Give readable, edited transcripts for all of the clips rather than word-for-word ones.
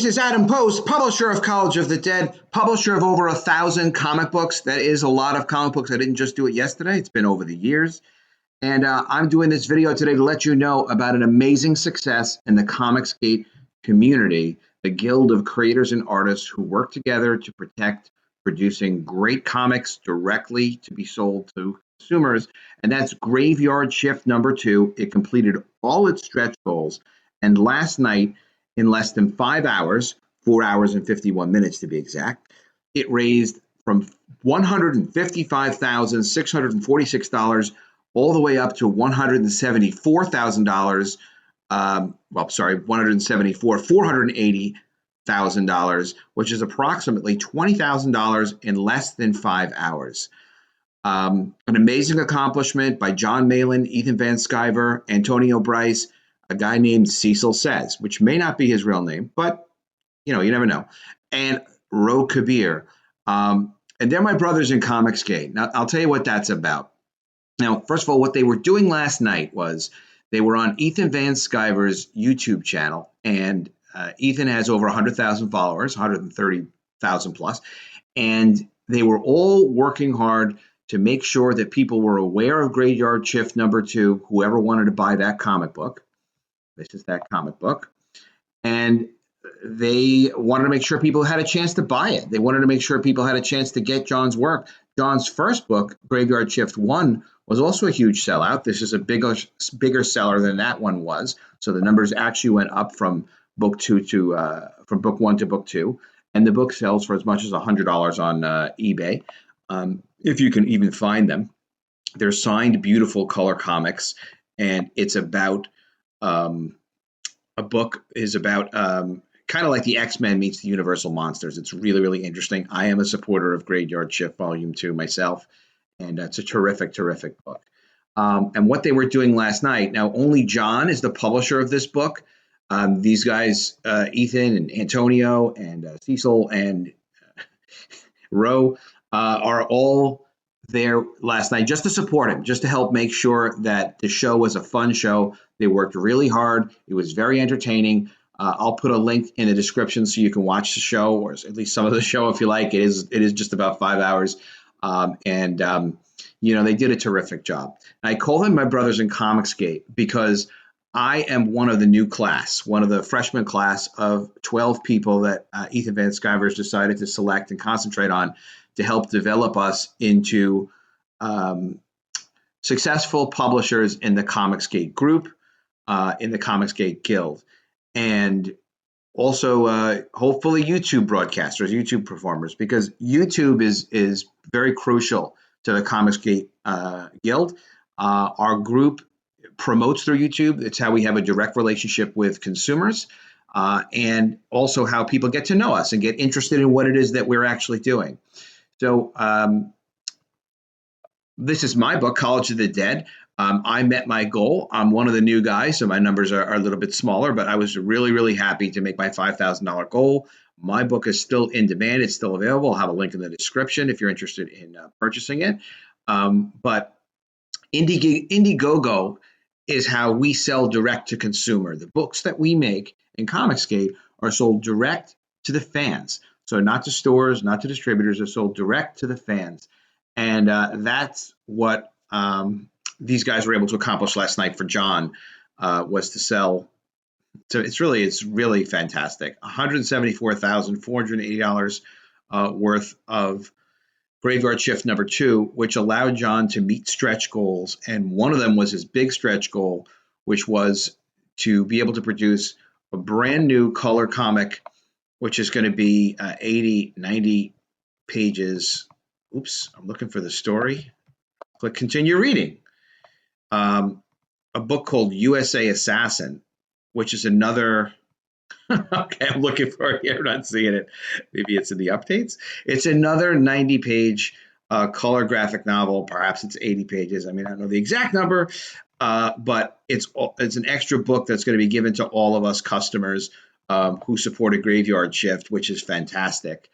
This is Adam Post, publisher of College of the Dead, publisher of over 1,000 comic books. That is a lot of comic books. I didn't just do it yesterday. It's been over the years. And I'm doing this video today to let you know about an amazing success in the COMICSGATE community, the guild of creators and artists who work together to protect producing great comics directly to be sold to consumers. And that's Graveyard Shift #2. It completed all its stretch goals. And last night, in less than 5 hours, 4 hours and 51 minutes to be exact, it raised from $155,646 all the way up to $174,000. $480,000, which is approximately $20,000 in less than 5 hours. An amazing accomplishment by John Malin, Ethan Van Sciver, Antonio Bryce, a guy named Cecil Says, which may not be his real name, but you never know, and Ro Kabir. And they're my brothers in COMICSGATE. Now, I'll tell you what that's about. Now, first of all, what they were doing last night was they were on Ethan Van Sciver's YouTube channel, and Ethan has over 100,000 followers, 130,000 plus, and they were all working hard to make sure that people were aware of Graveyard Shift #2, whoever wanted to buy that comic book. This is that comic book. And they wanted to make sure people had a chance to buy it. They wanted to make sure people had a chance to get John's work. John's first book, Graveyard Shift 1, was also a huge sellout. This is a bigger seller than that one was. So the numbers actually went up from book 1 to book 2. And the book sells for as much as $100 on eBay, if you can even find them. They're signed, beautiful color comics, and it's about a book is about kind of like the X-Men meets the Universal Monsters. It's really, really interesting. I am a supporter of Graveyard Shift Volume 2 myself, and it's a terrific, terrific book. And what they were doing last night, now only John is the publisher of this book. These guys, Ethan and Antonio and Cecil and Ro, are all there last night just to support him, just to help make sure that the show was a fun show. They worked really hard. It was very entertaining. I'll put a link in the description so you can watch the show, or at least some of the show if you like. It is just about 5 hours. They did a terrific job. And I call them my brothers in COMICSGATE because I am one of the new class, one of the freshman class of 12 people that Ethan Van Sciver has decided to select and concentrate on to help develop us into successful publishers in the COMICSGATE group, in the COMICSGATE guild, and also hopefully YouTube broadcasters, YouTube performers, because YouTube is very crucial to the COMICSGATE guild. Our group promotes through YouTube. It's how we have a direct relationship with consumers, and also how people get to know us and get interested in what it is that we're actually doing. So this is my book, College of the Dead. I met my goal. I'm one of the new guys, so my numbers are a little bit smaller, but I was really, really happy to make my $5,000 goal. My book is still in demand. It's still available. I'll have a link in the description if you're interested in purchasing it. But Indiegogo is how we sell direct to consumer. The books that we make in COMICSGATE are sold direct to the fans. So not to stores, not to distributors, they're sold direct to the fans. And that's what these guys were able to accomplish last night for John, was to sell. So it's really fantastic. $174,480 worth of Graveyard Shift #2, which allowed John to meet stretch goals. And one of them was his big stretch goal, which was to be able to produce a brand new color comic, which is going to be 80, 90 pages. Oops, I'm looking for the story. Click continue reading. A book called USA Assassin, which is another. Okay, I'm looking for it here. I'm not seeing it. Maybe it's in the updates. It's another 90-page color graphic novel. Perhaps it's 80 pages. I mean, I don't know the exact number, but it's an extra book that's going to be given to all of us customers who supported Graveyard Shift, which is fantastic.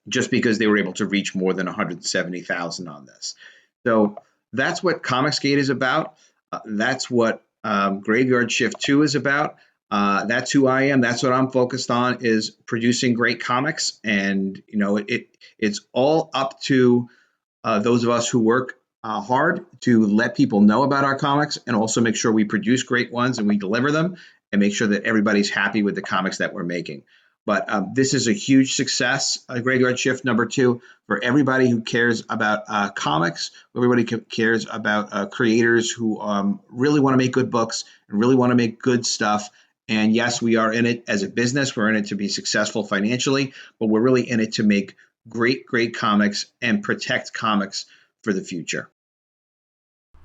Just because they were able to reach more than 170,000 on this. So that's what COMICSGATE is about. That's what Graveyard Shift 2 is about. That's who I am. That's what I'm focused on, is producing great comics. And it's all up to those of us who work hard to let people know about our comics, and also make sure we produce great ones and we deliver them, and make sure that everybody's happy with the comics that we're making. But this is a huge success, Graveyard Shift #2, for everybody who cares about comics, everybody cares about creators who really want to make good books and really want to make good stuff. And yes, we are in it as a business. We're in it to be successful financially, but we're really in it to make great, great comics and protect comics for the future.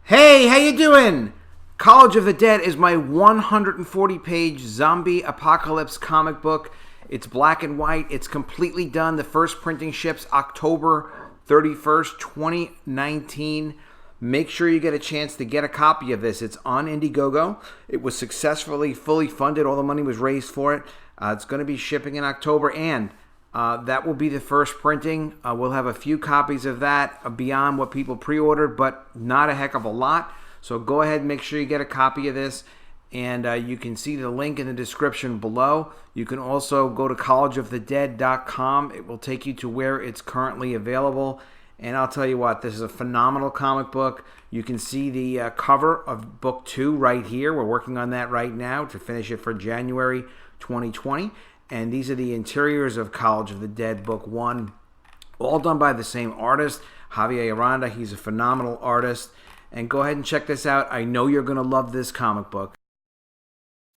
Hey, how you doing? College of the Dead is my 140-page zombie apocalypse comic book. It's black and white. It's completely done. The first printing ships October 31st, 2019. Make sure you get a chance to get a copy of this. It's on Indiegogo. It was successfully fully funded. All the money was raised for it. It's going to be shipping in October, and that will be the first printing. We'll have a few copies of that beyond what people pre-ordered, but not a heck of a lot. So go ahead and make sure you get a copy of this. And you can see the link in the description below. You can also go to collegeofthedead.com. It will take you to where it's currently available. And I'll tell you what, this is a phenomenal comic book. You can see the cover of book 2 right here. We're working on that right now to finish it for January 2020. And these are the interiors of College of the Dead book 1, all done by the same artist, Javier Aranda. He's a phenomenal artist. And go ahead and check this out. I know you're going to love this comic book.